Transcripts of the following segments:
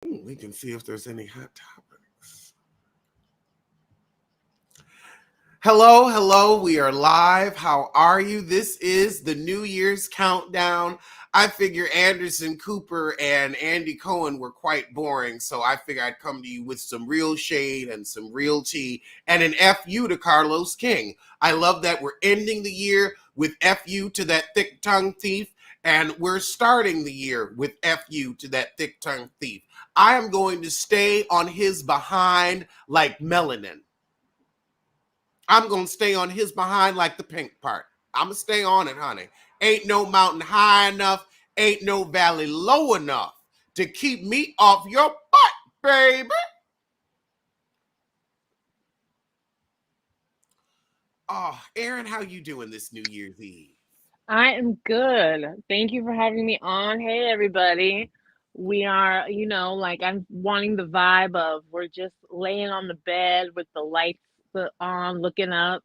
We can see if there's any hot topics. Hello, hello. We are live. How are you? This is the New Year's Countdown. I figure Anderson Cooper and Andy Cohen were quite boring, so I figured I'd come to you with some real shade and some real tea and an FU to Carlos King. I love that we're ending the year with FU to that thick-tongued thief, and we're starting the year with FU to that thick-tongued thief. I am going to stay on his behind like melanin. I'm going to stay on his behind like the pink part. I'm going to stay on it, honey. Ain't no mountain high enough, ain't no valley low enough to keep me off your butt, baby. Oh, Aaron, how you doing this New Year's Eve? I am good. Thank you for having me on. Hey, everybody. We are, I'm wanting the vibe of we're just laying on the bed with the lights on, looking up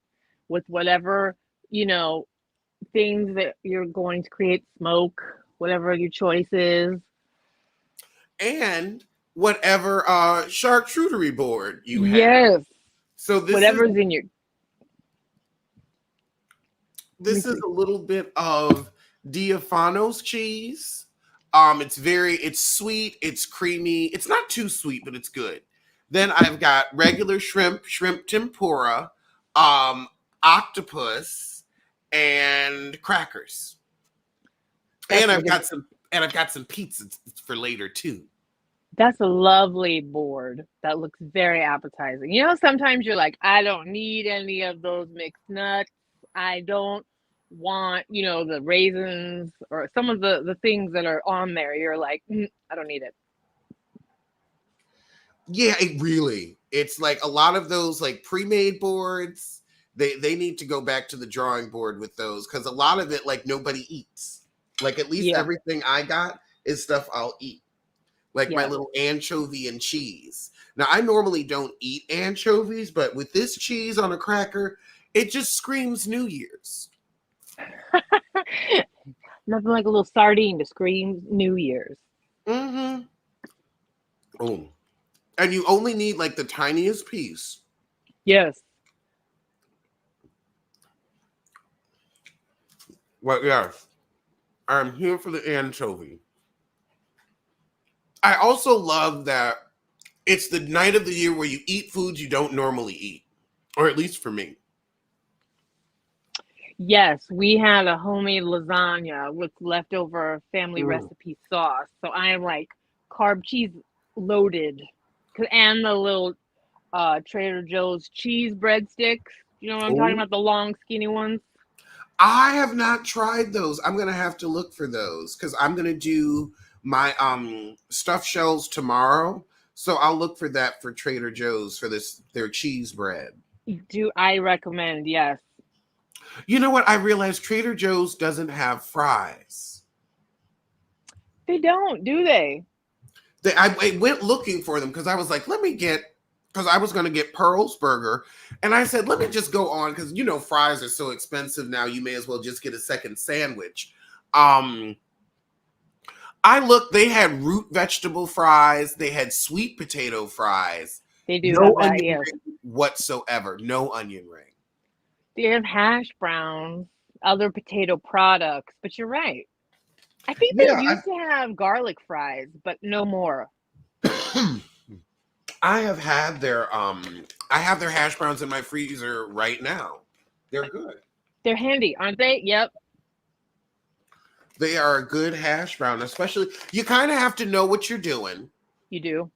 with whatever, you know, things that you're going to create smoke, whatever your choice is. And whatever charcuterie board you have. Yes, So this is whatever's in your. Let me this is see. a little bit of Diafanos cheese. It's sweet, it's creamy. It's not too sweet, but it's good. Then I've got regular shrimp tempura, um, octopus, and crackers. That's And like I've got some pizzas for later too. that's a lovely board. That looks very appetizing. Sometimes you're like, I don't need any of those mixed nuts. I don't want, the raisins or some of the things that are on there. You're like, I don't need it. Yeah, it's like a lot of those like pre-made boards. They need to go back to the drawing board with those because a lot of it like nobody eats. Like at least Yeah, everything I got is stuff I'll eat. Like my yeah. little anchovy and cheese. Now I normally don't eat anchovies, but with this cheese on a cracker, it just screams New Year's. Nothing like a little sardine to scream New Year's. Mm-hmm. Oh, and you only need like the tiniest piece. Yes. Well, yes, I'm here for the anchovy. I also love that it's the night of the year where you eat foods you don't normally eat, or at least for me. Yes, we had a homemade lasagna with leftover family Mm. recipe sauce. So I am like carb cheese loaded. And the little Trader Joe's cheese breadsticks. You know what I'm talking Oh, about? The long, skinny ones. I have not tried those. I'm gonna have to look for those because I'm gonna do my stuffed shells tomorrow. So I'll look for that for Trader Joe's for this their cheese bread. Do I recommend? Yes, You know what? I realized Trader Joe's doesn't have fries. they don't, do they? I went looking for them because I was like, let me get because I was going to get Pearl's Burger, and I said, let me just go on because fries are so expensive now. You may as well just get a second sandwich. Um, I looked; they had root vegetable fries, they had sweet potato fries, They do no have that. onion Yes, ring whatsoever, no onion ring. they have hash browns, other potato products. But you're right. I think they Yeah, used to have garlic fries, but no more. I have had I have their hash browns in my freezer right now. They're good. They're handy, aren't they? Yep, They are a good hash brown, especially you kind of have to know what you're doing you do.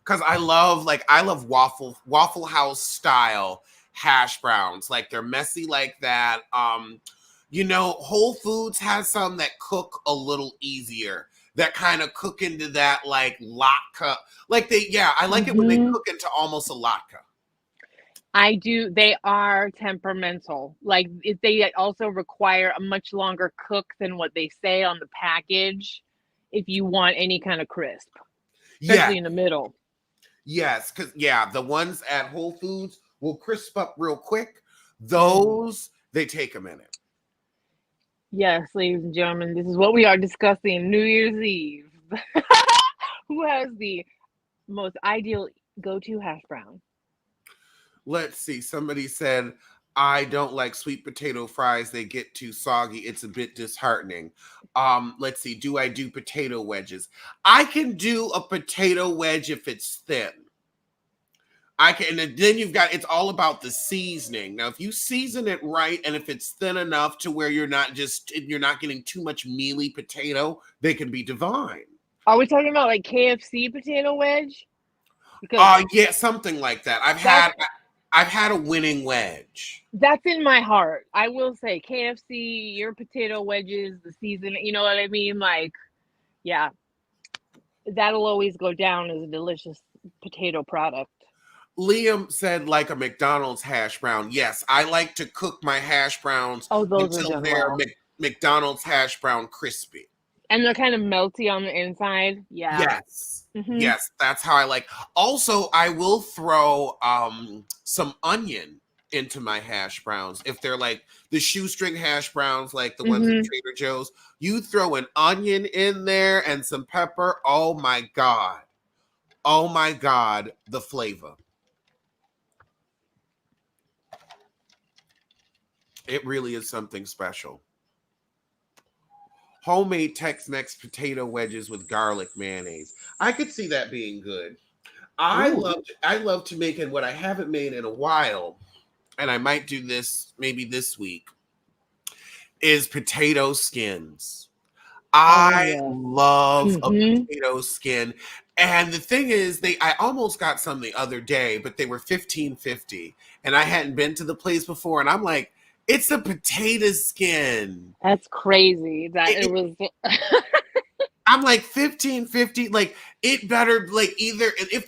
because I love Waffle House style hash browns. Like they're messy like that. Whole Foods has some that cook a little easier. That kind of cook into that like latke. I like it when they hmm cook into almost a latke. I do. They are temperamental. Like they also require a much longer cook than what they say on the package if you want any kind of crisp, Yeah, especially in the middle. yes, because the ones at Whole Foods will crisp up real quick. Mhm. Those they take a minute. Yes, ladies and gentlemen, this is what we are discussing New Year's Eve. Who has the most ideal go-to hash brown? Let's see. Somebody said, I don't like sweet potato fries. They get too soggy. It's a bit disheartening. Let's see. Do I do potato wedges? I can do a potato wedge if it's thin. I can, and then you've got, it's all about the seasoning. Now, if you season it right, and if it's thin enough to where you're not getting too much mealy potato, they can be divine. Are we talking about like KFC potato wedge? Because Yeah, something like that. that's I've had a winning wedge. that's in my heart. I will say KFC, your potato wedges, the season, you know what I mean? Like, yeah, that'll always go down as a delicious potato product. Liam said like a McDonald's hash brown. Yes, I like to cook my hash browns Oh, those are until done they're well. McDonald's hash brown crispy. And they're kind of melty on the inside. Yeah. Yes. Mm-hmm. Yes, that's how I like. Also, I will throw some onion into my hash browns. If they're like the shoestring hash browns, like the ones at Mm-hmm. Trader Joe's, you throw an onion in there and some pepper. Oh my God. Oh my God, the flavor. It really is something special. Homemade Tex-Mex potato wedges with garlic mayonnaise. I could see that being good. Ooh. I love to make it what I haven't made in a while, and I might do this maybe this week, is potato skins. Oh I yeah. love a Mm-hmm. potato skin. And the thing is, I almost got some the other day, but they were 15.50, and I hadn't been to the place before, and I'm like, it's a potato skin. That's crazy. That It, it it- was. I'm like 15.50. Like it better like either if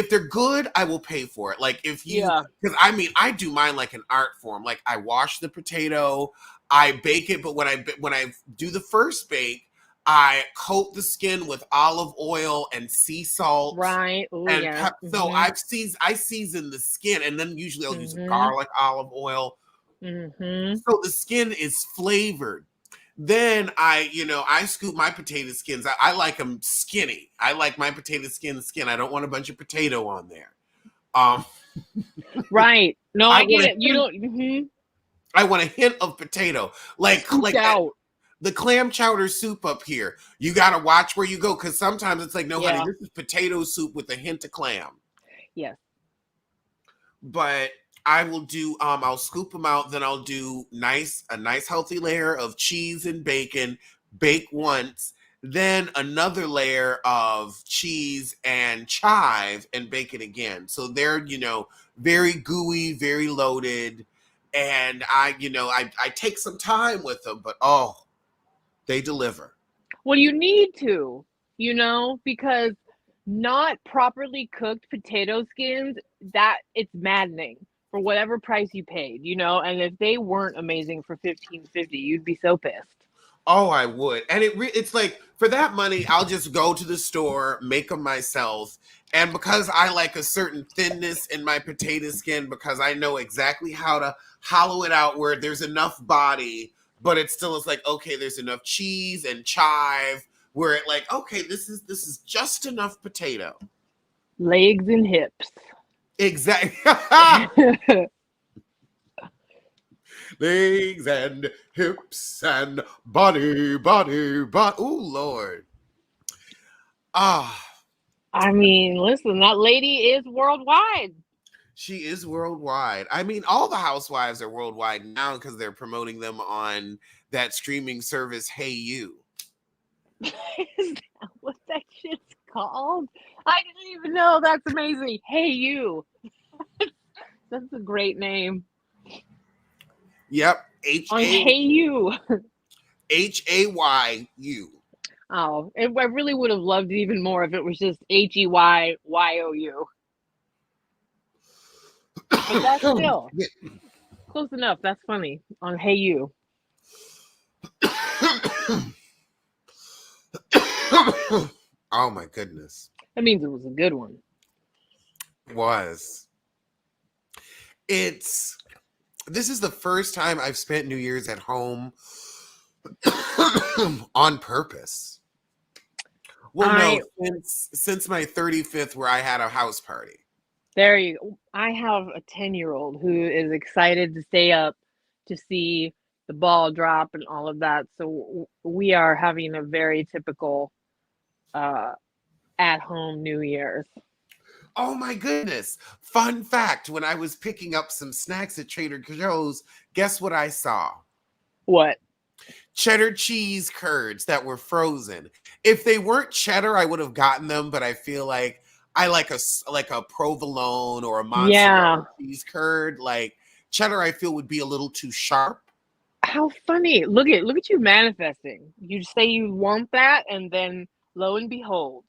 they're good, I will pay for it. Like if you Yeah. because I mean I do mine like an art form. Like I wash the potato, I bake it, but when I do the first bake, I coat the skin with olive oil and sea salt Right. Oh and yes. pep. So Mm-hmm. I season the skin, and then usually I'll use a Mm-hmm. garlic olive oil. Mm-hmm. So the skin is flavored. Then I scoop my potato skins. I like them skinny. I like my potato skin. I don't want a bunch of potato on there. Um, Right. No, I I want get a it. You hint. don't. Mm-hmm. I want a hint of potato, Scooped like that. out. The clam chowder soup up here. You gotta watch where you go because sometimes it's like, no, honey, Yeah. this is potato soup with a hint of clam. Yes. But I will do I'll scoop them out, then I'll do a nice healthy layer of cheese and bacon, bake once, then another layer of cheese and chive and bake it again. So they're, very gooey, very loaded. And I take some time with them, but oh, they deliver. Well, you need to, because not properly cooked potato skins, that it's maddening for whatever price you paid, and if they weren't amazing for 15.50, you'd be so pissed. Oh, I would. And it's like for that money, I'll just go to the store, make them myself. And because I like a certain thinness in my potato skin, because I know exactly how to hollow it out where there's enough body, but it still is like, okay, there's enough cheese and chive where it like, okay, this is just enough potato. Legs and hips. Exactly. Legs and hips and body. Oh Lord. Ah. I mean, listen, that lady is worldwide. She is worldwide. I mean, all the housewives are worldwide now because they're promoting them on that streaming service, Hey You. Is that what that shit's called? I didn't even know. That's amazing. Hey, you. That's a great name. Yep. On Hey You. HAYU. Oh, I really would have loved it even more if it was just HEYYOU. But that's still close enough. That's funny. On Hey You. Oh my goodness. That means it was a good one. Was. This is the first time I've spent New Year's at home on purpose. Well, no, I since my 35th, where I had a house party. There you go. I have a 10-year-old who is excited to stay up to see the ball drop and all of that. So we are having a very typical uh, at-home New Year's. Oh my goodness! Fun fact: when I was picking up some snacks at Trader Joe's, guess what I saw? What? Cheddar cheese curds that were frozen. If they weren't cheddar, I would have gotten them, but I feel like I like a provolone or a mozzarella Yeah. cheese curd. Like cheddar, I feel would be a little too sharp. How funny. Look at you manifesting. You say you want that and then lo and behold.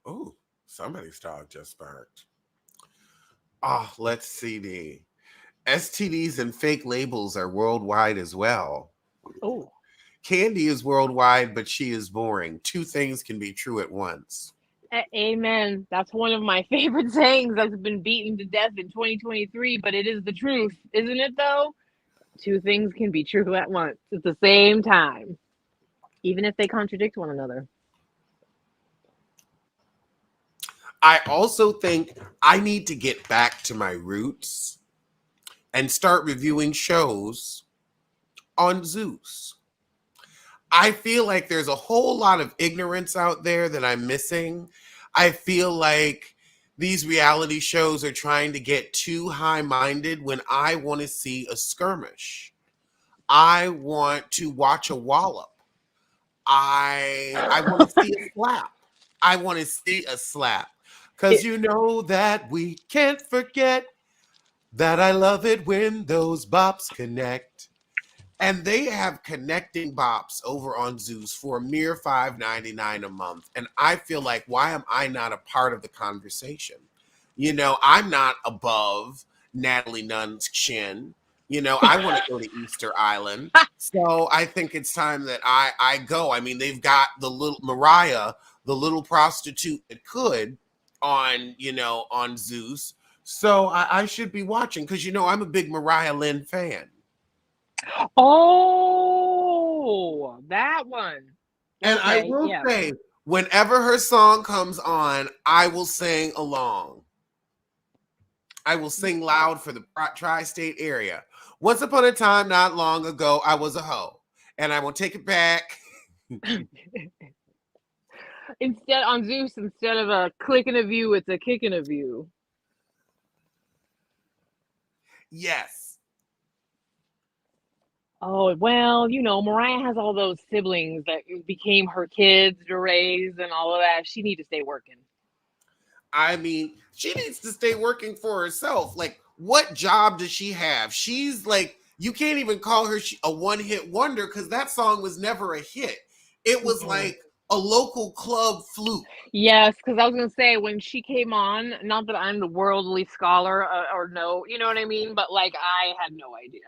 Oh, somebody's dog just barked. Ah, let's see. The STDs and fake labels are worldwide as well. Oh. Candy is worldwide, but she is boring. Two things can be true at once. Amen. That's one of my favorite sayings that's been beaten to death in 2023, but it is the truth, isn't it though? Two things can be true at once at the same time, even if they contradict one another. I also think I need to get back to my roots and start reviewing shows on Zeus. I feel like there's a whole lot of ignorance out there that I'm missing. I feel like these reality shows are trying to get too high minded when I want to see a skirmish. I want to watch a wallop. I want to see a slap. I want to see a slap. Cause It, you know that we can't forget that I love it when those bops connect. And they have connecting bops over on Zeus for a mere $5.99 a month. And I feel like, why am I not a part of the conversation? You know, I'm not above Natalie Nunn's chin. You know, I want to go to Easter Island. So I think it's time that I go. I mean, they've got the little Mariah, the little prostitute that could on, you know, on Zeus. So I should be watching because, you know, I'm a big Mariah Lynn fan. oh, that one. And I Okay, will yeah. say, whenever her song comes on, I will sing along. I will sing loud for the tri-state area. Once upon a time, not long ago, I was a hoe. And I will take it back. Instead on Zeus, instead of a clicking a view, it's a kicking a view. Yes. Oh, well, Mariah has all those siblings that became her kids to raise and all of that. She need to stay working. I mean, she needs to stay working for herself. Like, what job does she have? She's like, you can't even call her a one hit wonder because that song was never a hit. It was Mm-mm. like a local club fluke. Yes, because I was gonna say when she came on, not that I'm the worldly scholar or no, you know what I mean, but like I had no idea.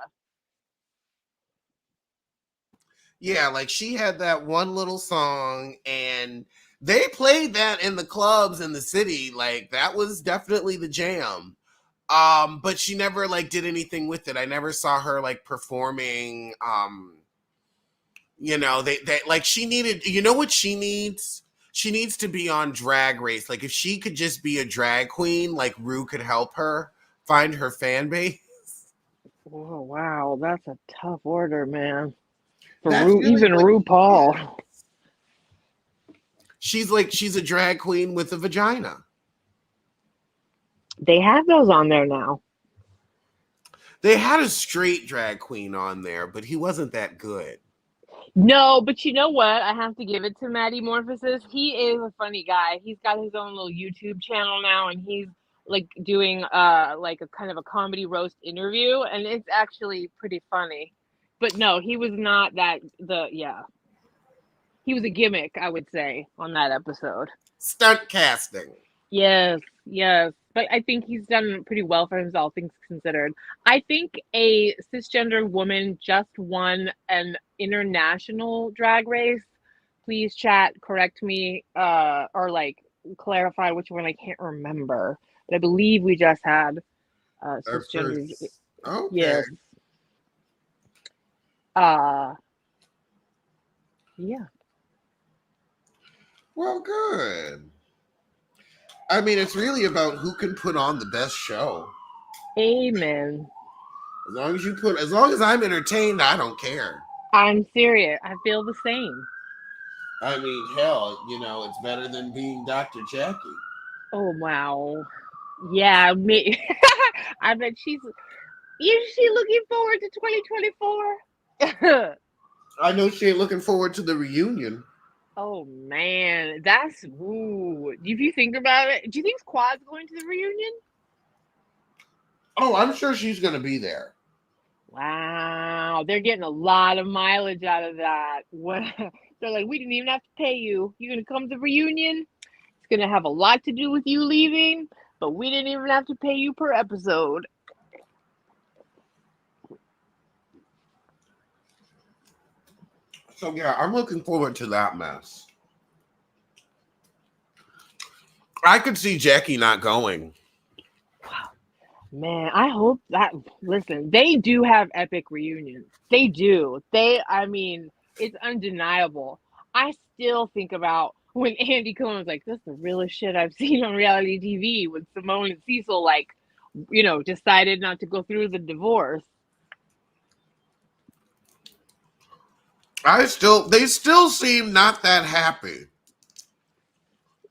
Yeah, like she had that one little song and they played that in the clubs in the city. Like that was definitely the jam. But she never like did anything with it. I never saw her like performing you know, they like she needed, you know what she needs? She needs to be on Drag Race. Like if she could just be a drag queen, like Rue could help her find her fan base. Oh wow, that's a tough order, man. For That's really Even what she is. RuPaul. She's a drag queen with a vagina. They have those on there now. They had a straight drag queen on there, but he wasn't that good. No, but you know what? I have to give it to Matty Morphosis. He is a funny guy. He's got his own little YouTube channel now, and he's like doing like a kind of a comedy roast interview, and it's actually pretty funny. But no, he was not that the yeah. He was a gimmick, I would say, on that episode. Stunt casting. Yes, yes. But I think he's done pretty well for himself, things considered. I think a cisgender woman just won an international drag race. Please chat, correct me, or like clarify which one I can't remember. But I believe we just had Our cisgender. first. Okay. Yes. Uh Yeah. Well, good. I mean, it's really about who can put on the best show. Amen. As long as I'm entertained, I don't care. I'm serious. I feel the same. I mean, hell, it's better than being Dr. Jackie. Oh wow. Yeah, me. I bet is she looking forward to 2024? I know she ain't looking forward to the reunion. Oh man, that's ooh. If you think about it, do you think Quad's going to the reunion? Oh, I'm sure she's going to be there. Wow, they're getting a lot of mileage out of that. What they're like, we didn't even have to pay you. You're gonna come to the reunion. It's gonna have a lot to do with you leaving, but we didn't even have to pay you per episode. So, yeah, I'm looking forward to that mess. I could see Jackie not going. Wow, man, I hope that. Listen, they do have epic reunions. They do. I mean, it's undeniable. I still think about when Andy Cohen was like, "This is the realest shit I've seen on reality TV." When Simone and Cecil, like, decided not to go through the divorce. They still seem not that happy.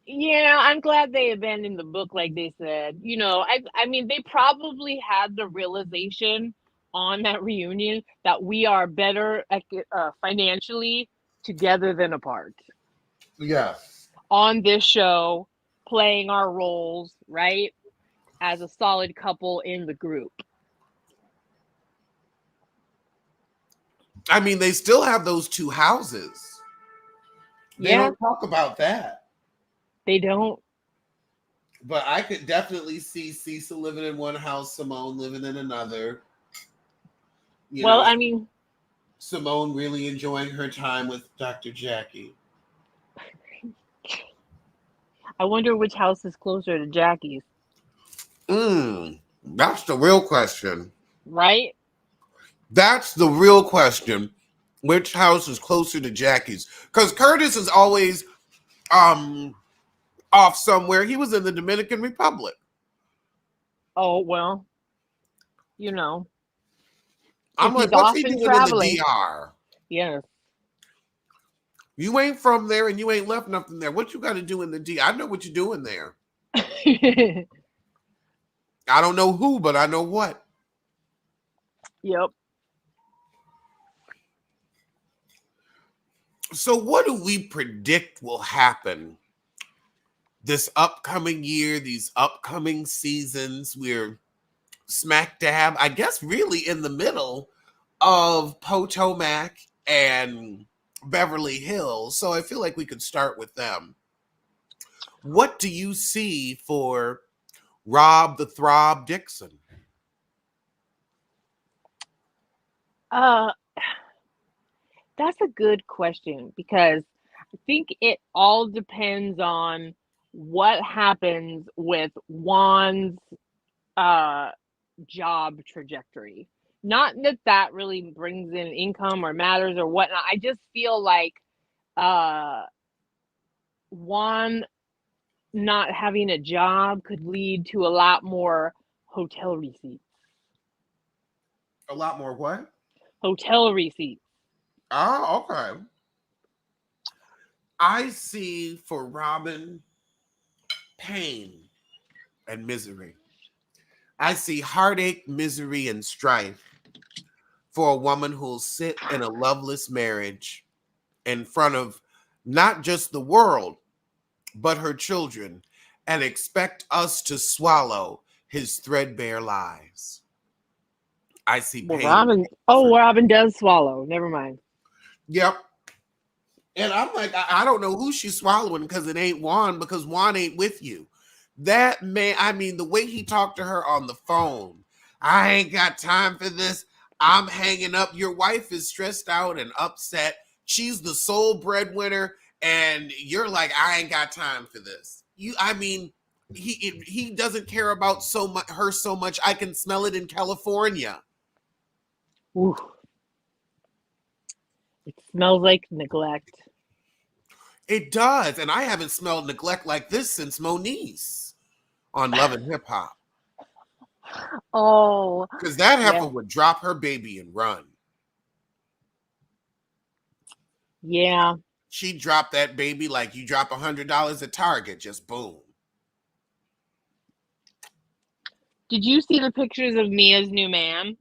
Yeah, I'm glad they abandoned the book, like they said. I mean, they probably had the realization on that reunion that we are better financially together than apart. Yes. On this show, playing our roles, right, as a solid couple in the group. I mean, they still have those two houses. They Yeah, don't talk about that. they don't. But I could definitely see Cecil living in one house, Simone living in another. You Well, know, I mean, Simone really enjoying her time with Dr. Jackie. I wonder which house is closer to Jackie's, That's the real question. right? That's the real question. Which house is closer to Jackie's? Because Curtis is always um off somewhere. He was in the Dominican Republic. Oh, well, you know, I'm if he's like, what's he often doing in the traveling, DR? yes. You ain't from there and you ain't left nothing there. What you got to do in the DR? I know what you're doing there. I don't know who, but I know what. Yep. So, what do we predict will happen this upcoming year, these upcoming seasons? We're smack dab, I guess, really in the middle of Potomac and Beverly Hills. So, I feel like we could start with them. What do you see for Rob the Throb Dixon? Uh, that's a good question because I think it all depends on what happens with Juan's uh job trajectory. Not that that really brings in income or matters or whatnot. I just feel like uh Juan not having a job could lead to a lot more hotel receipts. A lot more what? Hotel receipts. Oh, okay. I see for Robin pain and misery. I see heartache, misery, and strife for a woman who'll sit in a loveless marriage in front of not just the world, but her children and expect us to swallow his threadbare lies. I see Well, pain. Robin does swallow. Never mind. Yep. And I'm like, I don't know who she's swallowing because it ain't Juan, because Juan ain't with you. That man, I mean, the way he talked to her on the phone, I ain't got time for this. I'm hanging up. Your wife is stressed out and upset. She's the sole breadwinner, and you're like, I ain't got time for this. I mean, he doesn't care about her so much. I can smell it in California. Ooh. It smells like neglect. It does. And I haven't smelled neglect like this since Moniece on Love and Hip Hop. Oh, Because that heifer yeah, would drop her baby and run. yeah. She dropped that baby like you drop $100 at Target, just boom. Did you see the pictures of Mia's new man?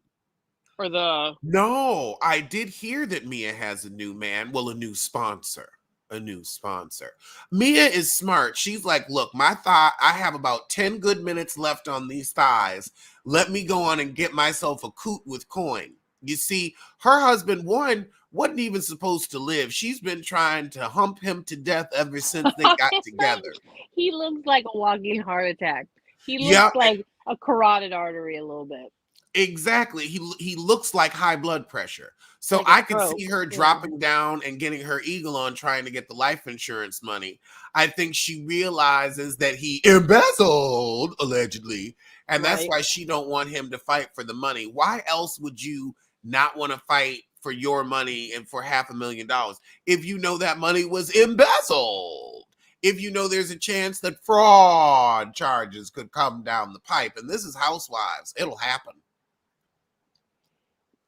Or the No, I did hear that Mia has a new man. Well, a new sponsor. A new sponsor. Mia is smart. She's like, look, my thigh, I have about 10 good minutes left on these thighs. Let me go on and get myself a coot with coin. You see, her husband, one, wasn't even supposed to live. She's been trying to hump him to death ever since they got together. he looks like a walking heart attack. He looks Yep, like a carotid artery a little bit. exactly. He looks like high blood pressure. So Like a I could stroke. see her Yeah. dropping down and getting her eagle on trying to get the life insurance money. I think she realizes that he embezzled allegedly, and that's Right. why she don't want him to fight for the money. Why else would you not want to fight for your money and for $500,000 if you know that money was embezzled? If you know there's a chance that fraud charges could come down the pipe, and this is Housewives, it'll happen.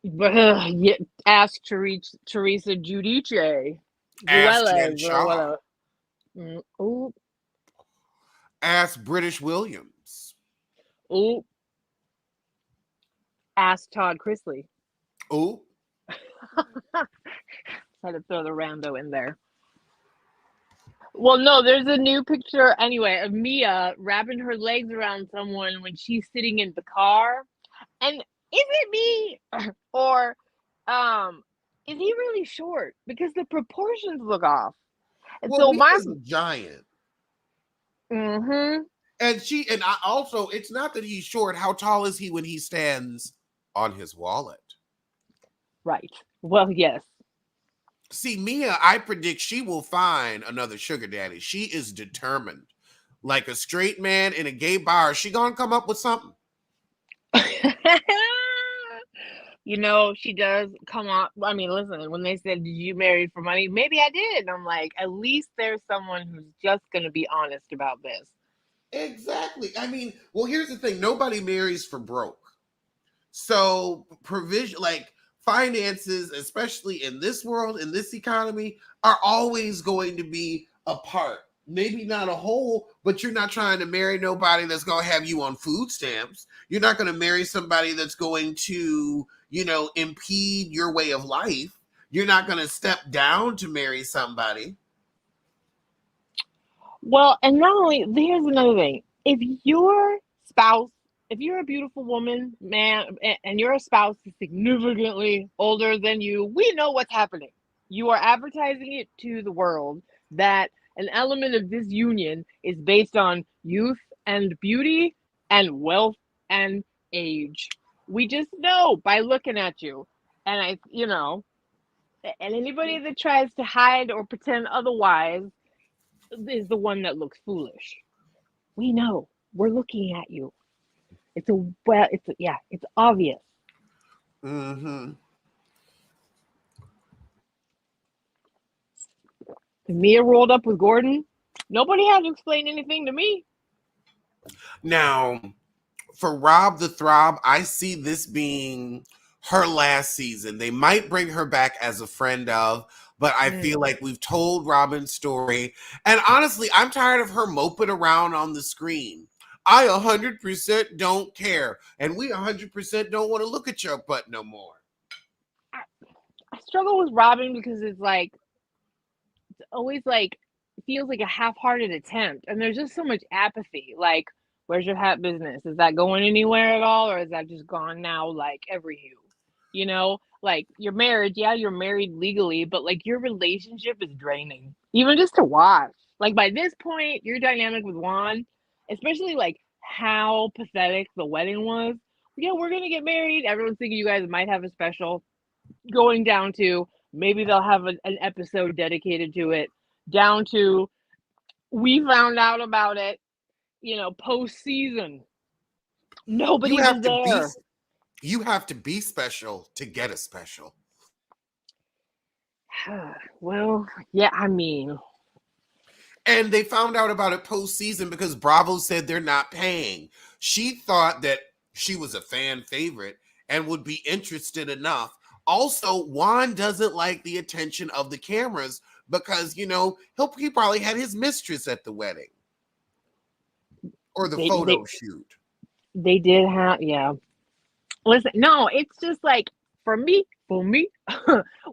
But yeah, ask Teresa Giudice. Ask Jen Gueles or Shaw. whatever. Ooh, Ask British Williams. ooh. Ask Todd Chrisley. Oh, Had to throw the rando in there. Well, no, there's a new picture anyway of Mia wrapping her legs around someone when she's sitting in the car. And is it me or um is he really short? Because the proportions look off. And well, so my Mia's a giant. mm-hmm. And I also, it's not that he's short. How tall is he when he stands on his wallet? Right. Well, yes. See, Mia, I predict she will find another sugar daddy. She is determined. Like a straight man in a gay bar, she gonna come up with something. You know, she does come on. I mean, listen, when they said, "Did you marry for money?" Maybe I did. And I'm like, at least there's someone who's just going to be honest about this. Exactly. I mean, well, here's the thing: nobody marries for broke. So provision, like finances, especially in this world, in this economy, are always going to be a part. Maybe not a whole, but you're not trying to marry nobody that's going to have you on food stamps. You're not going to marry somebody that's going to, impede your way of life. You're not going to step down to marry somebody. Well, and not only, here's another thing. If your spouse, if you're a beautiful woman, man, and your spouse is significantly older than you, we know what's happening. You are advertising it to the world that an element of this union is based on youth and beauty and wealth and age. We just know by looking at you. And and anybody that tries to hide or pretend otherwise is the one that looks foolish. We know. We're looking at you. It's obvious. Mm-hmm. Mia rolled up with Gordon. Nobody had to explain anything to me. Now, for Rob the Throb, I see this being her last season. They might bring her back as a friend of, but I feel Mm. like we've told Robin's story. And honestly, I'm tired of her moping around on the screen. I 100% don't care. And we 100% don't want to look at your butt no more. I, I struggle with Robin because it's always like it feels like a half-hearted attempt, and there's just so much apathy. Like, where's your hat business? Is that going anywhere at all, or is that just gone now? Like every hue, like you're married. Yeah, you're married legally, but like your relationship is draining, even just to watch. Like by this point, your dynamic with Juan, especially like how pathetic the wedding was. Yeah, we're gonna get married. Everyone's thinking you guys might have a special going down to maybe they'll have an episode dedicated to it, down to we found out about it, post season. You Nobody was have to be there. you have to be special to get a special. Well, yeah, I mean, And they found out about it postseason because Bravo said they're not paying. She thought that she was a fan favorite and would be interested enough. Also, Juan doesn't like the attention of the cameras because, he probably had his mistress at the wedding or the they photo they shoot. they did have, yeah. Listen, no, it's just like for me, when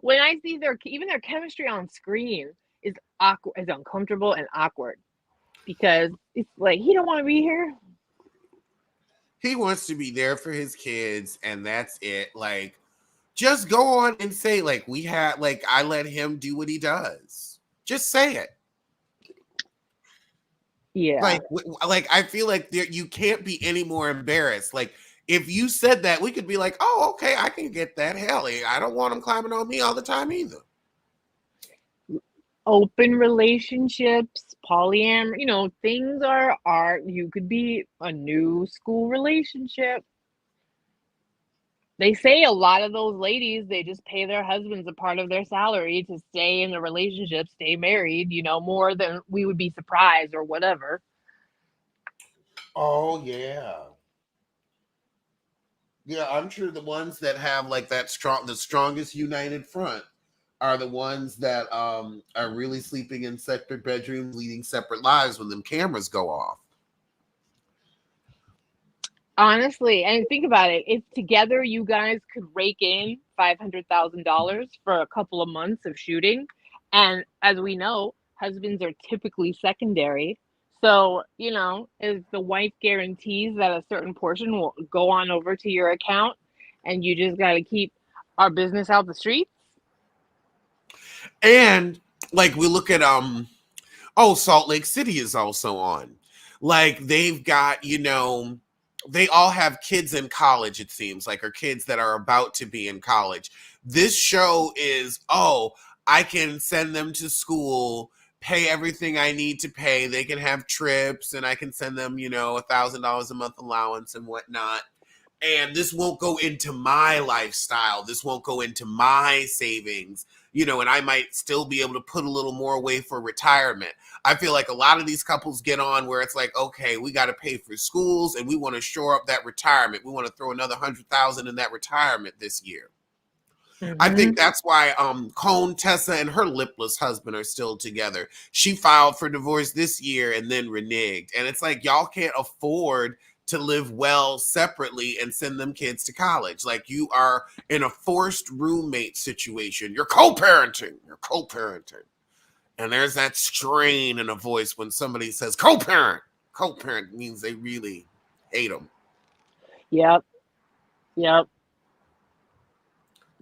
I see their chemistry on screen is awkward, is uncomfortable and awkward because it's like he don't want to be here. He wants to be there for his kids, and that's it. Like, just go on and say, like, I let him do what he does. Just say it. Yeah. Like I feel like you can't be any more embarrassed. Like if you said that, we could be like, oh, okay, I can get that. Hell, I don't want him climbing on me all the time either. Open relationships, polyamory, things are you could be a new school relationship. They say a lot of those ladies, they just pay their husbands a part of their salary to stay in the relationship, stay married, more than we would be surprised or whatever. Oh yeah. Yeah, I'm sure the ones that have like the strongest united front are the ones that are really sleeping in separate bedrooms, leading separate lives when them cameras go off. Honestly, and think about it. If together you guys could rake in $500,000 for a couple of months of shooting, and as we know, husbands are typically secondary. So, if the wife guarantees that a certain portion will go on over to your account, and you just got to keep our business out the streets. And like we look at Salt Lake City is also on. Like they've got, they all have kids in college, it seems like, or kids that are about to be in college. This show is, I can send them to school, pay everything I need to pay. They can have trips and I can send them, $1,000 a month allowance and whatnot. And this won't go into my lifestyle. This won't go into my savings, and I might still be able to put a little more away for retirement. I feel like a lot of these couples get on where it's like, okay, we got to pay for schools and we want to shore up that retirement. We want to throw another 100,000 in that retirement this year. I think Mm-hmm. that's why Cone, Tessa, and her lipless husband are still together. She filed for divorce this year and then reneged. And it's like y'all can't afford to live well separately and send them kids to college. Like you are in a forced roommate situation. You're co-parenting. You're co-parenting. And there's that strain in a voice when somebody says co-parent. Co-parent means they really hate them. Yep. Yep.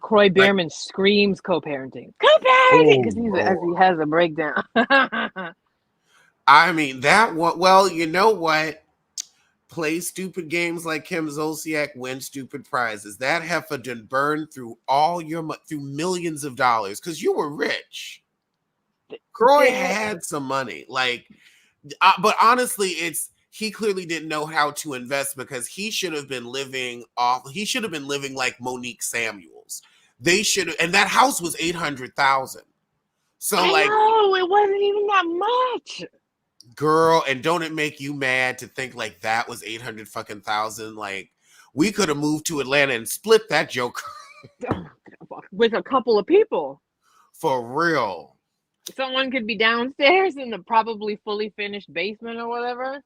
Croy Like, Bierman screams co-parenting, co-parenting, oh because as he Lord. has a breakdown. I mean, that one, well, you know what? Play stupid games like Kim Zolciak, win stupid prizes. That heifer done burned through through millions of dollars because you were rich. Croy There, had some money, but honestly, he clearly didn't know how to invest because he should have been living off. He should have been living like Monique Samuels. They should have, and that house was 800,000. So I like, know it wasn't even that much. girl, and don't it make you mad to think like that was 800 fucking thousand? Like, we could have moved to Atlanta and split that joke With a couple of people. for real. Someone could be downstairs in the probably fully finished basement or whatever.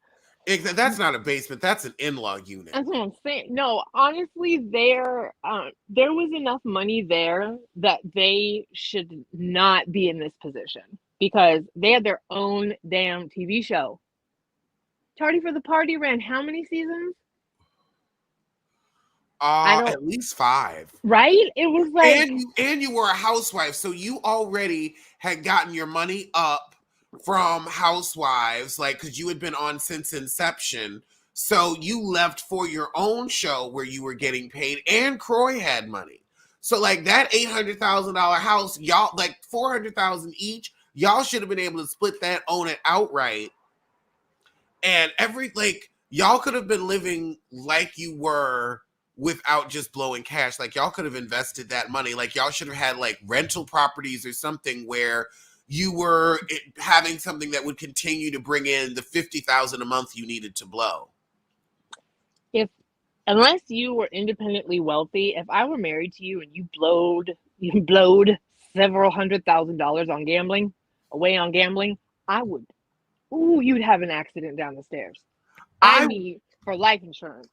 That's not a basement. That's an in-law unit. That's what I'm saying. No, honestly, there was enough money there that they should not be in this position because they had their own damn TV show. Tardy for the Party ran how many seasons? I don't. At least 5. Right? It was like, And you were a housewife, so you already had gotten your money up from Housewives, like because you had been on since inception. So you left for your own show where you were getting paid, and Croy had money. So like that $800,000 house, y'all like 400,000 each. Y'all should have been able to split that, own it outright, and y'all could have been living like you were without just blowing cash. Like y'all could have invested that money. Like y'all should have had like rental properties or something where you were having something that would continue to bring in the 50,000 a month you needed to blow. If unless you were independently wealthy, if I were married to you and you blowed several $100,000 on gambling, away on gambling, I would. Ooh, you'd have an accident down the stairs. I I mean, for life insurance.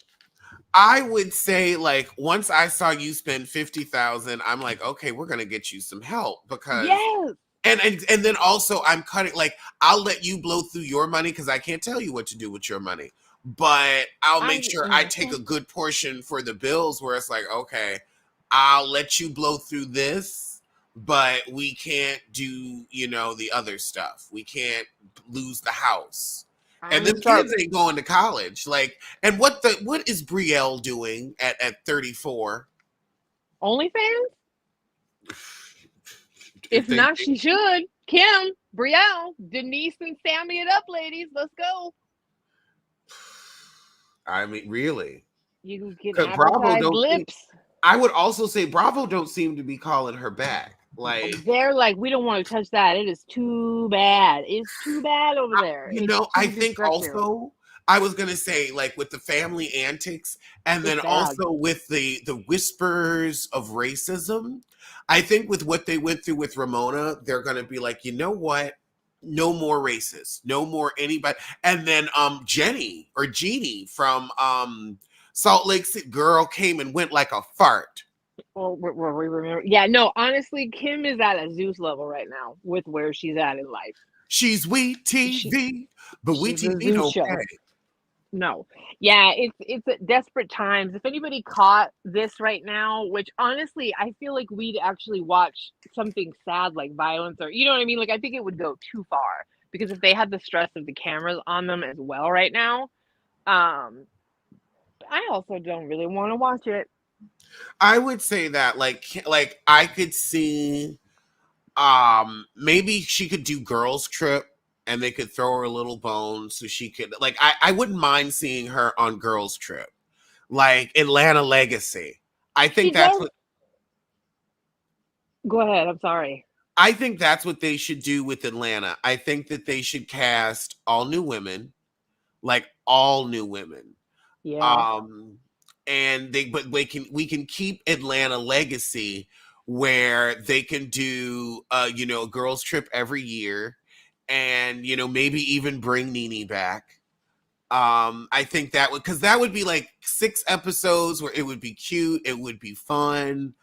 I would say like once I saw you spend 50,000, I'm like, okay, we're gonna get you some help because Yes, and then also I'm cutting like I'll let you blow through your money because I can't tell you what to do with your money. But I'll make sure I take a good portion for the bills where it's like, okay, I'll let you blow through this, but we can't do, the other stuff. We can't lose the house. I'm And them gonna start kids ain't going to college. Like, and what is Brielle doing at 34? OnlyFans. If If they not, she should. Kim, Brielle, Denise, and Sammy it up, ladies. Let's go. I mean, really. You can Because Bravo advertise don't seem, lips. I would also say Bravo don't seem to be calling her back. Like, They're like, we don't want to touch that. It is too bad. It's too bad over there. It's I too think destructive. also I was gonna say like with the family antics and It's then bad. also with the whispers of racism, I think with what they went through with Ramona, they're gonna be like, you know what? No more racist, no more anybody. And then Jenny or Jeannie from Salt Lake City girl came and went like a fart. Well, we remember. Yeah, no, honestly, Kim is at a Zeus level right now with where she's at in life. She's We She TV, but We she's a TV Zeus don't show. pay. No. Yeah, it's desperate times. If anybody caught this right now, which honestly, I feel like we'd actually watch something sad like violence or you know what I mean? Like I think it would go too far because if they had the stress of the cameras on them as well right now, um I also don't really want to watch it. I would say that like I could see maybe she could do girls trip and they could throw her a little bone so she could like I wouldn't mind seeing her on girls trip. Like Atlanta Legacy. I think She that's does what go ahead, I'm sorry. I think that's what they should do with Atlanta. I think that they should cast all new women, like all new women. Yeah. Um and they but we can keep Atlanta Legacy where they can do a girls trip every year and maybe even bring Nene back. I think that would because that would be like 6 episodes where it would be cute, it would be fun,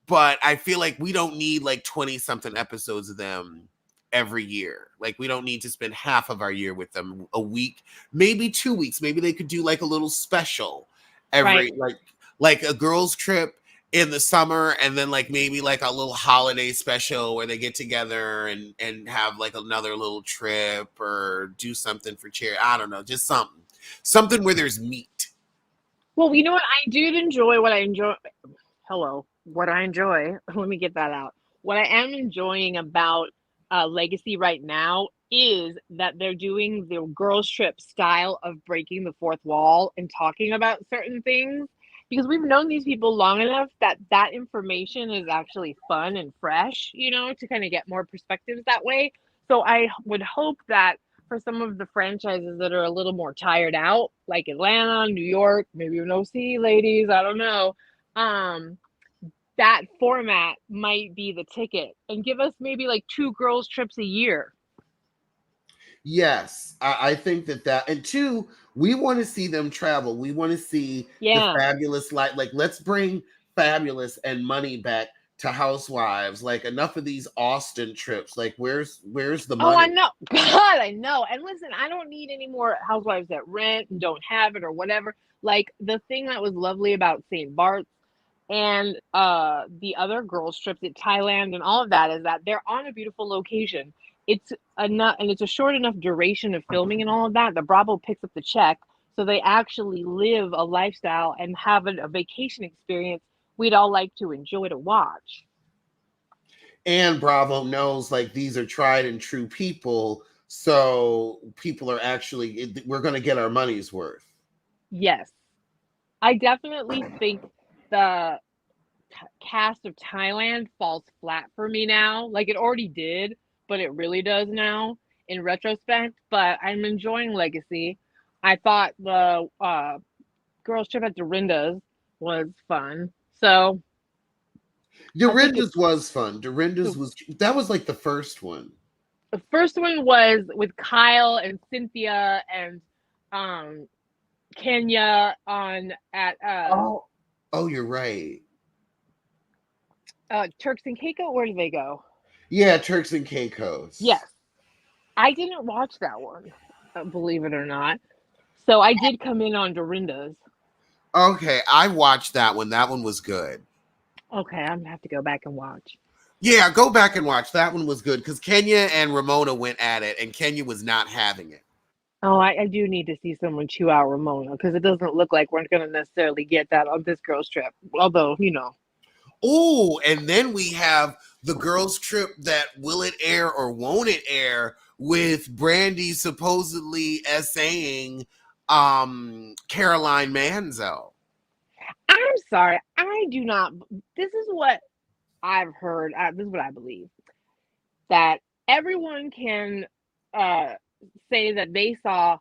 but I feel like we don't need like 20 something episodes of them every year. Like we don't need to spend half of our year with them a week, maybe 2 weeks. Maybe they could do like a little special Right. every like a girls trip in the summer and then like maybe like a little holiday special where they get together and have like another little trip or do something for charity. I don't know, just something where there's meat. Well, you know what? I did enjoy what I enjoy. Hello. What I enjoy. Let me get that out. What I am enjoying about Legacy right now is that they're doing the girls trip style of breaking the fourth wall and talking about certain things because we've known these people long enough that that information is actually fun and fresh, to kind of get more perspectives that way. So I would hope that for some of the franchises that are a little more tired out, like Atlanta, New York, maybe even OC ladies, I don't know. Um, that format might be the ticket and give us maybe like two girls trips a year. Yes, I think that and two, we want to see them travel. We want to see the Yeah. fabulous like let's bring fabulous and money back to Housewives. Like enough of these Austin trips. Like where's the Oh, I money? know. God, I know. And listen, I don't need any more housewives that rent and don't have it or whatever. Like the thing that was lovely about St. Bart's and the other girls trips at Thailand and all of that is that they're on a beautiful location. It's enough and it's a short enough duration of filming and all of that. The Bravo picks up the check, so they actually live a lifestyle and have a vacation experience we'd all like to enjoy to watch. And Bravo knows like these are tried and true people, so people are actually we're going to get our money's worth. Yes. I definitely think the cast of Thailand falls flat for me now. Like it already did, but it really does now in retrospect. But I'm enjoying Legacy. I thought the girls trip at Dorinda's was fun. So I think it's Dorinda's was fun. the, Dorinda's was that was like the first one. the first one was with Kyle and Cynthia and um Kenya on at Oh, oh, you're right. Turks and Caicos. Where did they go? Yeah, Turks and Caicos. Yes, I didn't watch that one, believe it or not. So I did come in on Dorinda's. Okay, I watched that one. That one was good. Okay, I'm gonna have to go back and watch. Yeah, go back and watch. That one was good because Kenya and Ramona went at it, and Kenya was not having it. Oh, I do need to see someone chew out Ramona because it doesn't look like we're gonna necessarily get that on this girl's trip. Although, Oh, and then we have the girls' trip that will it air or won't it air with Brandy supposedly essaying Caroline Manzo. I'm sorry, I do not. This is what I've heard. This is what I believe that everyone can uh, say that they saw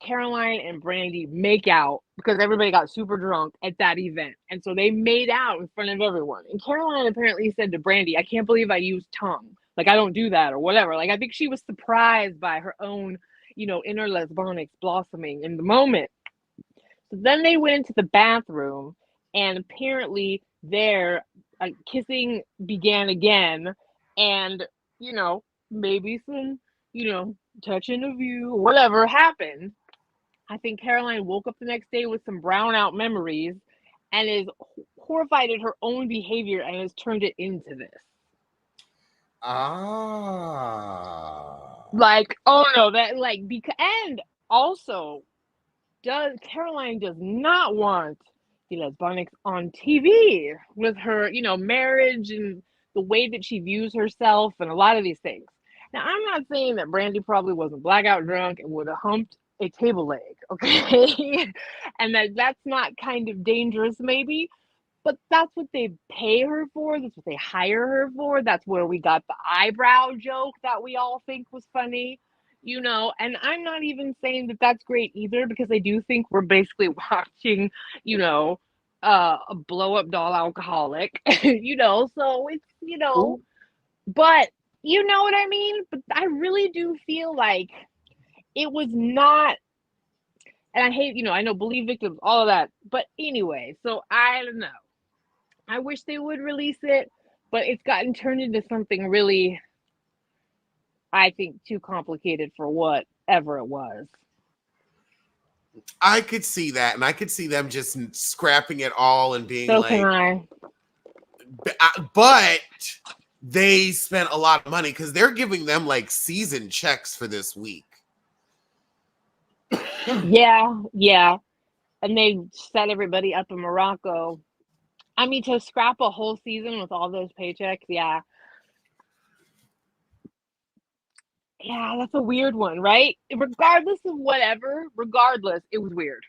Caroline and Brandy make out because everybody got super drunk at that event. And so they made out in front of everyone. And Caroline apparently said to Brandy, I can't believe I used tongue. Like, I don't do that or whatever. Like, I think she was surprised by her own, inner lesbonics blossoming in the moment. So then they went into the bathroom, and apparently their kissing began again. And, maybe some, touching of you, whatever happened. I think Caroline woke up the next day with some brown out memories and is horrified at her own behavior and has turned it into this. Ah. Like, oh no, that like because and also does Caroline does not want the lesbonics on TV with her, marriage and the way that she views herself and a lot of these things. Now, I'm not saying that Brandy probably wasn't blackout drunk and would have humped a table leg, okay? And that's not kind of dangerous, maybe, but that's what they pay her for. That's what they hire her for. That's where we got the eyebrow joke that we all think was funny, And I'm not even saying that that's great either because I do think we're basically watching, a blow up doll alcoholic, So it's, Ooh. but you know what I mean? But I really do feel like it was not, and I hate, I know believe victims, all of that. But anyway, so I don't know. I wish they would release it, but it's gotten turned into something really, I think, too complicated for whatever it was. I could see that, and I could see them just scrapping it all and being So can like, I. but they spent a lot of money because they're giving them like season checks for this week. Yeah, yeah. And they set everybody up in Morocco. I mean, to scrap a whole season with all those paychecks, yeah. Yeah, that's a weird one, right? Regardless of whatever, regardless, it was weird.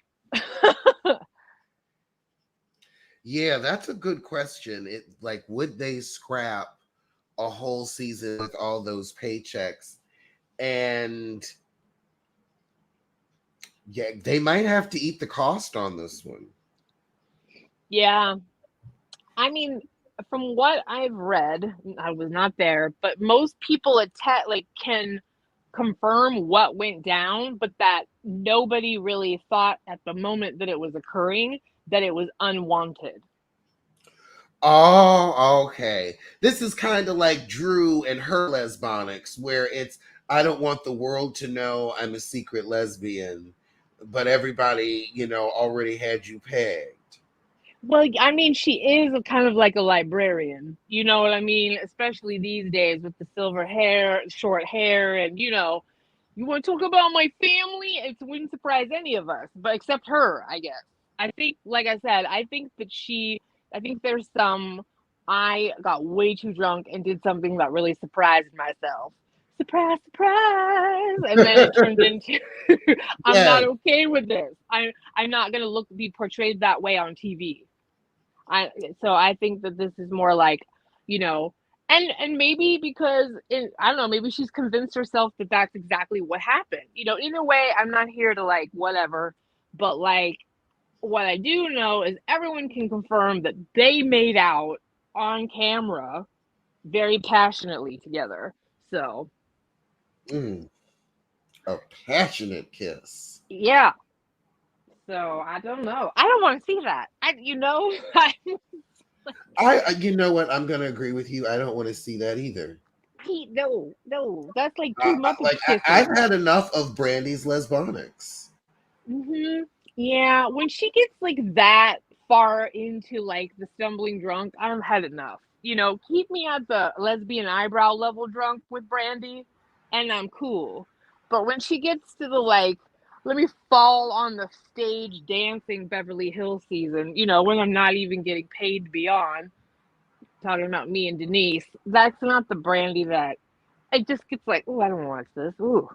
Yeah, that's a good question. It like would they scrap a whole season with all those paychecks? And yeah, they might have to eat the cost on this one. Yeah. I mean, from what I've read, I was not there, but most people can confirm what went down, but that nobody really thought at the moment that it was occurring that it was unwanted. Oh, okay. This is kind of like Drew and her lesbonics, where it's I don't want the world to know I'm a secret lesbian, but everybody, already had you pegged. Well, I mean, she is kind of like a librarian. You know what I mean? Especially these days with the silver hair, short hair, and you want to talk about my family? It wouldn't surprise any of us, but except her, I guess. I think, like I said, I think there's I got way too drunk and did something that really surprised myself. surprise, surprise, and then it turns into I'm Yeah. not okay with this. I'm not gonna look be portrayed that way on TV. I so I think that this is more like, you know, and maybe because I don't know, maybe she's convinced herself that that's exactly what happened. Either way, I'm not here to like whatever, but like what I do know is everyone can confirm that they made out on camera very passionately together. So, Mm, a passionate kiss. yeah. So, I don't know. I don't want to see that. I You know what? I'm gonna agree with you. I don't want to see that either. no, no. That's like two Muppets Like I've kissing. had enough of Brandy's lesbonics. Hmm. Yeah, when she gets like that far into like the stumbling drunk, I've had enough. Keep me at the lesbian eyebrow level drunk with Brandy, and I'm cool. But when she gets to the like, let me fall on the stage dancing Beverly Hills season, when I'm not even getting paid to be on, talking about me and Denise, that's not the Brandy that it just gets like, oh, I don't watch this. Ooh.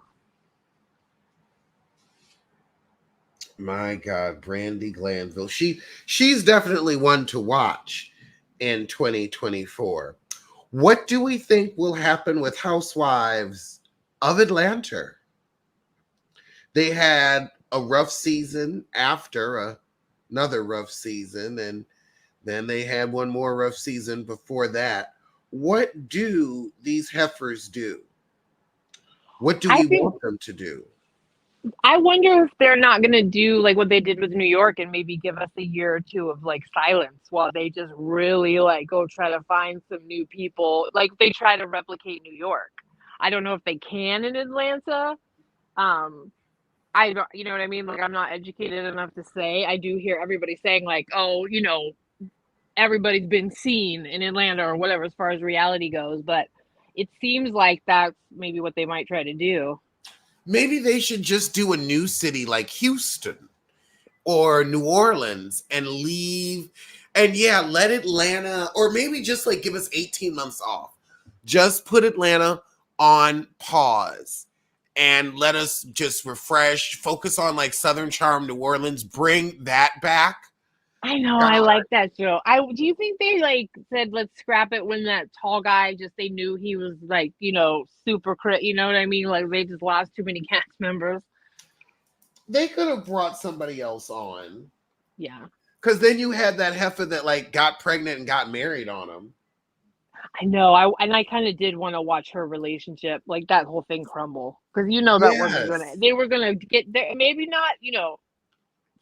My God, Brandy Glanville. She's definitely one to watch in 2024. What do we think will happen with Housewives of Atlanta? They had a rough season after another rough season, and then they had one more rough season before that. What do these heifers do? What do I we think want them to do? I wonder if they're not going to do like what they did with New York and maybe give us a year or two of like silence while they just really like go try to find some new people. Like they try to replicate New York. I don't know if they can in Atlanta. Um, I don't, you know what I mean? Like I'm not educated enough to say. I do hear everybody saying like, oh, everybody's been seen in Atlanta or whatever as far as reality goes, but it seems like that's maybe what they might try to do. Maybe they should just do a new city like Houston or New Orleans and leave. And yeah, let Atlanta, or maybe just like give us 18 months off. Just put Atlanta on pause and let us just refresh, focus on like Southern Charm, New Orleans, bring that back. I know, I God, like that show. I Do you think they like said let's scrap it when that tall guy just they knew he was like, super you know what I mean? Like they just lost too many cast members. they could have brought somebody else on. Yeah. Because then you had that heifer that like got pregnant and got married on him. I know. I kind of did want to watch her relationship, like that whole thing crumble. Because that wasn't gonna Yes. they were gonna get there maybe not,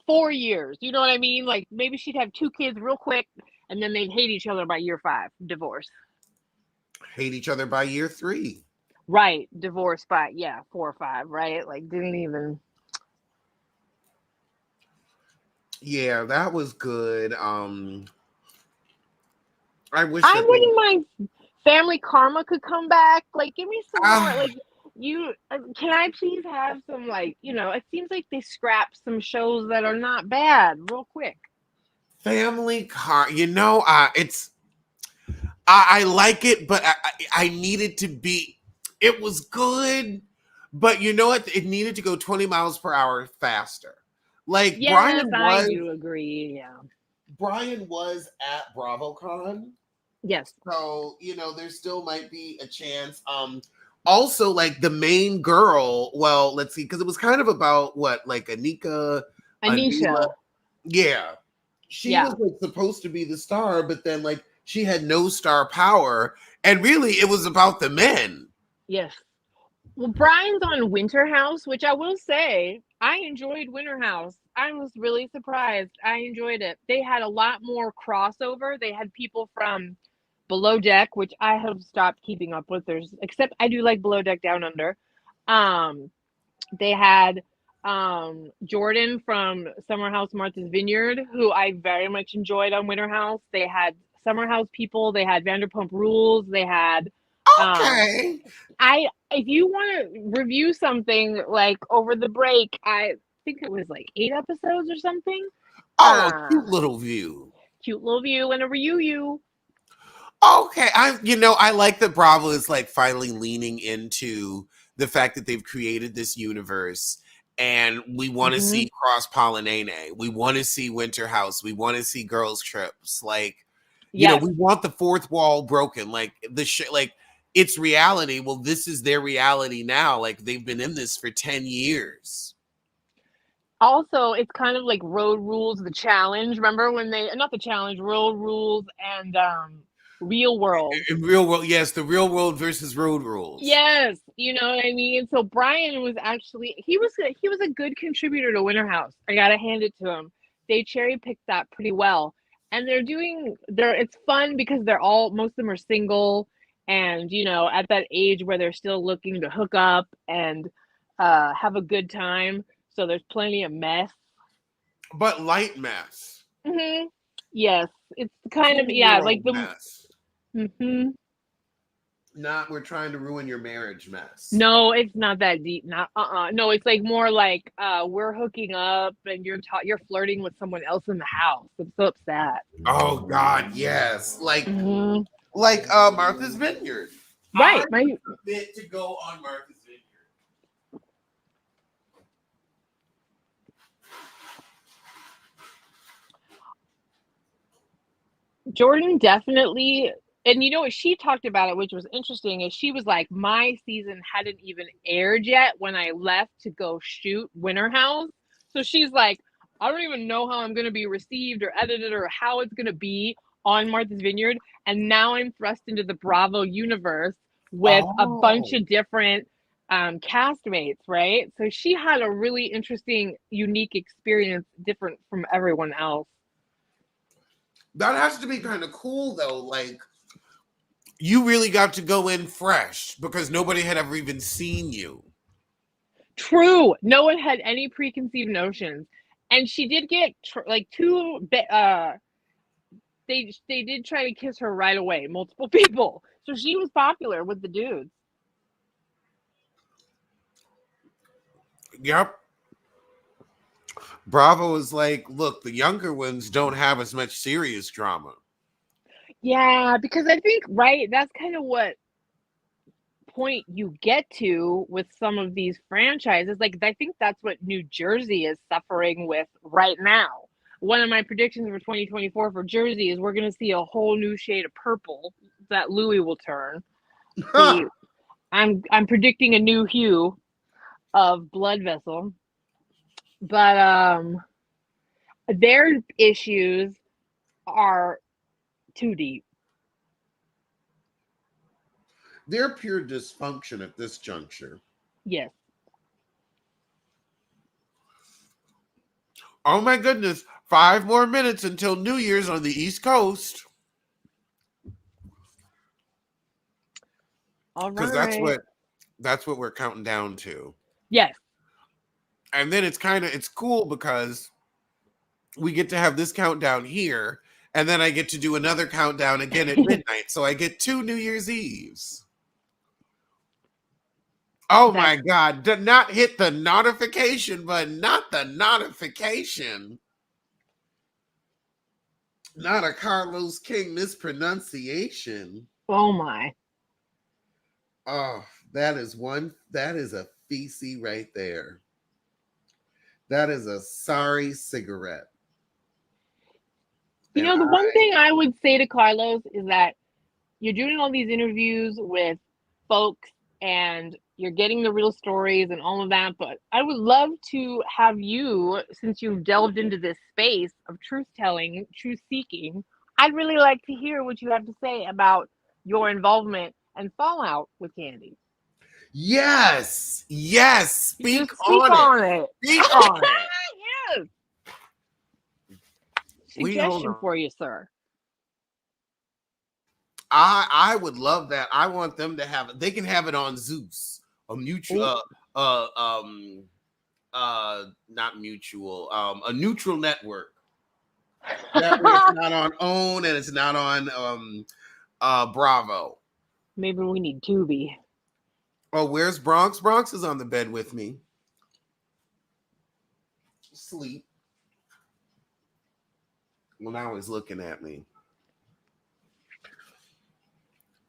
4 years. You know what I mean? Like maybe she'd have two kids real quick and then they'd hate each other by year five, divorce. Hate each other by year 3. Right. Divorce by 4 or 5, right? Like didn't even. Yeah, that was good. I wish I that they wouldn't mind Family Karma could come back. Like, give me some more. ah, Like, can I please have some? Like, it seems like they scrap some shows that are not bad real quick. family car. It's I like it, but I needed to be. It was good, but you know what? It needed to go 20 miles per hour faster. Like Yes, I do agree. Yeah. Brian was at BravoCon. Yes. So, there still might be a chance. Also like the main girl, well, let's see, because it was kind of about what, like Anila. Anisha. Yeah. She was Yeah. like supposed to be the star, but then like she had no star power. And really it was about the men. Yes. Well, Brian's on Winter House, which I will say I enjoyed Winter House. I was really surprised. I enjoyed it. They had a lot more crossover. They had people from Below Deck, which I have stopped keeping up with. Except I do like Below Deck Down Under. Um, they had Jordan from Summer House Martha's Vineyard, who I very much enjoyed on Winter House. They had Summer House people. They had Vanderpump Rules. They had um, Okay. I if you want to review something like over the break, I think it was like 8 episodes or something. Oh, a Uh, cute little view. Cute little view and a review. Okay, I like that Bravo is like finally leaning into the fact that they've created this universe and we want to Hmm. see cross pollinate. We want to see Winter House. We want to see girls trips. Like, Yes. we want the fourth wall broken. Like like it's reality. Well, this is their reality now. Like they've been in this for 10 years. Also, it's kind of like Road Rules, the challenge. Remember when they, not the challenge, Road Rules and Real World. In real world, yes, the real world versus road rules. Yes, you know what I mean. So Brian was actually he was a good contributor to Winter House. I gotta hand it to him. They cherry picked that pretty well, and they're it's fun because they're all most of them are single, and at that age where they're still looking to hook up and have a good time. So there's plenty of mess. But light mess. Hmm. Yes, it's kind of, 20-year yeah, like old the. mess. Hmm. Not we're trying to ruin your marriage mess. No, it's not that deep. Not No, it's like more like we're hooking up and you're flirting with someone else in the house. I'm so upset. Oh God, yes. Hmm. Like Martha's Vineyard. I Right. My would submit to go on Martha's Vineyard. Jordan definitely, and you know what she talked about it, which was interesting, is she was like, my season hadn't even aired yet when I left to go shoot Winter House. So she's like, I don't even know how I'm going to be received or edited or how it's going to be on Martha's Vineyard. And now I'm thrust into the Bravo universe with a bunch Oh. of different castmates, right? So she had a really interesting, unique experience, different from everyone else. That has to be kind of cool though. Like you really got to go in fresh because nobody had ever even seen you. True. No one had any preconceived notions. And she did get like they did try to kiss her right away, multiple people. So she was popular with the dudes. Yep. Bravo is like, look, the younger ones don't have as much serious drama. Yeah, because I think, right, that's kind of what point you get to with some of these franchises. Like, I think that's what New Jersey is suffering with right now. One of my predictions for 2024 for Jersey is we're going to see a whole new shade of purple that Louis will turn. See, I'm predicting a new hue of blood vessel, but their issues are too deep. They're pure dysfunction at this juncture. Yes. Oh my goodness. 5 more minutes until New Year's on the East Coast. All Because right. that's what we're counting down to. Yes. And then it's cool because we get to have this countdown here, and then I get to do another countdown again at midnight. So I get 2 New Year's Eves. Oh That's my God. Did not hit the notification button. Not the notification. Not a Carlos King mispronunciation. oh my. Oh, that is a feces right there. That is a sorry cigarette. You And know, the one thing I would say to Carlos is that you're doing all these interviews with folks and you're getting the real stories and all of that, but I would love to have you, since you've delved into this space of truth telling, truth seeking, I'd really like to hear what you have to say about your involvement and fallout with Candy. yes, yes, speak Just speak on it. on it. Speak on it. Yes. We hold Suggestion on. for you, sir. I would love that. I want them to have it. They can have it on Zeus, a mutual Ooh. not mutual, a neutral network. That way it's not on OWN and it's not on Bravo. Maybe we need Tubi. Oh, where's Bronx? Bronx is on the bed with me. Sleep. Well, now he's looking at me.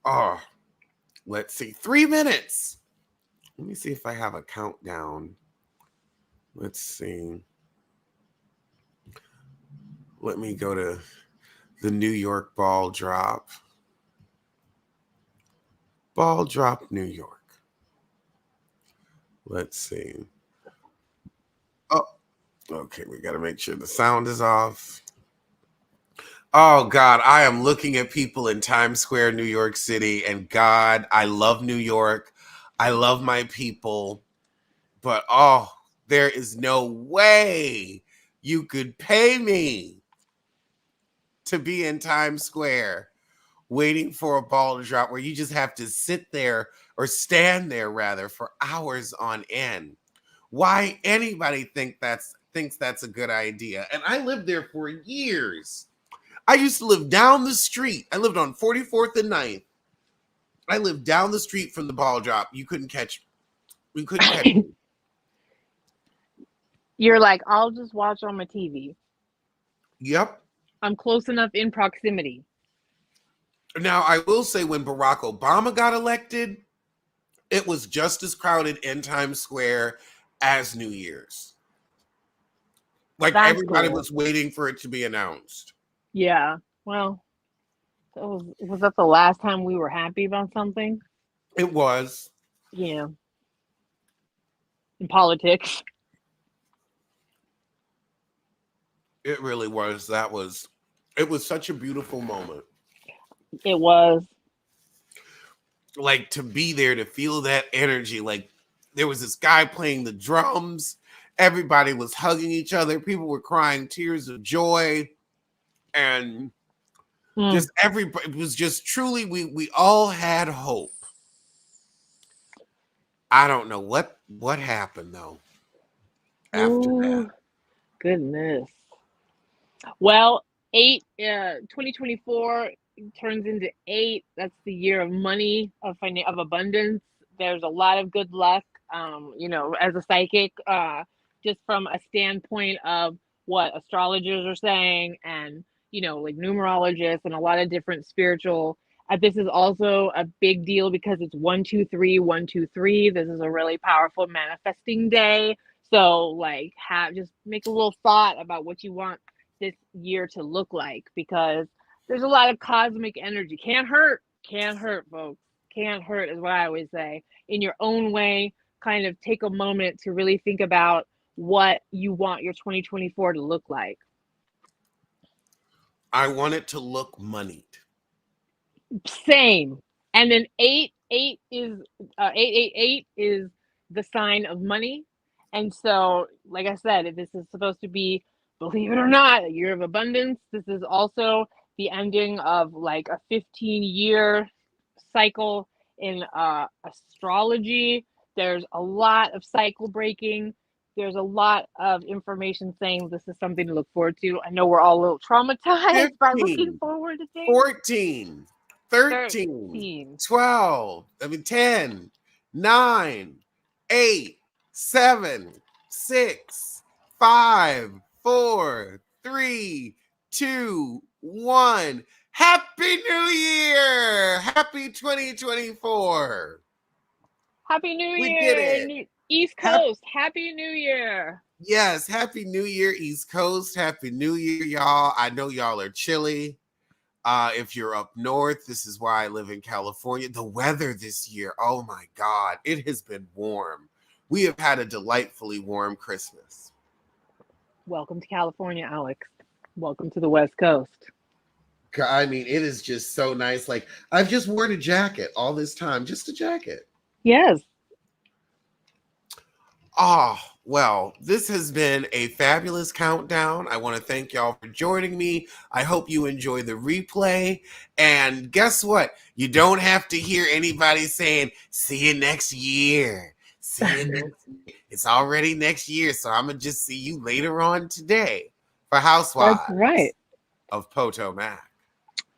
Oh, let's see. 3 minutes. Let me see if I have a countdown. Let's see. Let me go to the New York ball drop. Ball drop, New York. Let's see. Oh, okay. We got to make sure the sound is off. Oh, God. I am looking at people in Times Square, New York City. And God, I love New York. I love my people. But oh, there is no way you could pay me to be in Times Square waiting for a ball to drop where you just have to sit there or stand there rather for hours on end. Why anybody thinks that's a good idea? And I lived there for years. I used to live down the street. I lived on 44th and 9th. I lived down the street from the ball drop. You couldn't catch me. You couldn't catch me. You're like, I'll just watch on my TV. Yep. I'm close enough in proximity. Now, I will say when Barack Obama got elected, it was just as crowded in Times Square as New Year's. Like That's everybody cool. was waiting for it to be announced. Yeah. Well, was that the last time we were happy about something? It was. Yeah. In politics. It really was. It was such a beautiful moment. It was. Like to be there, to feel that energy. Like there was this guy playing the drums. Everybody was hugging each other. People were crying tears of joy. And Mm. just everybody, it was just truly, we all had hope. I don't know what happened though after that. Ooh, goodness. Well, 2024 turns into eight. That's the year of money, of abundance. There's a lot of good luck. As a psychic, just from a standpoint of what astrologers are saying, and like numerologists and a lot of different spiritual. This is also a big deal because it's 123, 123. This is a really powerful manifesting day. So, like, have just make a little thought about what you want this year to look like, because there's a lot of cosmic energy. Can't hurt, folks. Can't hurt is what I always say. In your own way, kind of take a moment to really think about what you want your 2024 to look like. I want it to look moneyed. Same. And then eight is the sign of money. And so, like I said, this is supposed to be, believe it or not, a year of abundance. This is also the ending of like a 15-year cycle in astrology. There's a lot of cycle breaking. There's a lot of information saying this is something to look forward to. I know we're all a little traumatized by looking 15, forward to things. 14, 13, 13. 12, I mean 10, 9, 8, 7, 6, 5, 4, 3, 2, 1. Happy New Year! Happy 2024. Happy New We did Year, it. East Happy, Coast. Happy New Year. yes, Happy New Year, East Coast. Happy New Year, y'all. I know y'all are chilly. If you're up north, this is why I live in California. The weather this year, oh my God, it has been warm. We have had a delightfully warm Christmas. Welcome to California, Alex. Welcome to the West Coast. I mean, it is just so nice. Like, I've just worn a jacket all this time, just a jacket. Yes. Oh, well, this has been a fabulous countdown. I want to thank y'all for joining me. I hope you enjoy the replay. And guess what? You don't have to hear anybody saying, see you next year. See you next year. It's already next year. So I'm going to just see you later on today for That's right. Housewives of Potomac.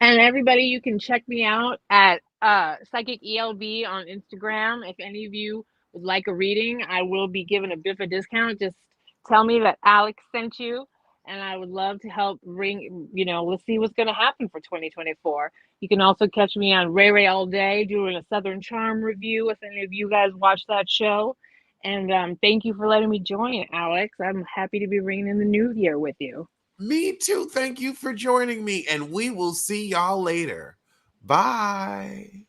And everybody, you can check me out at Psychic ELB on Instagram. If any of you would like a reading, I will be giving a bit of a discount. Just tell me that Alex sent you. and I would love to help bring, let's see what's going to happen for 2024. You can also catch me on Ray Ray All Day doing a Southern Charm review if any of you guys watch that show. And thank you for letting me join, Alex. I'm happy to be ringing in the new year with you. Me too. Thank you for joining me, and we will see y'all later. Bye.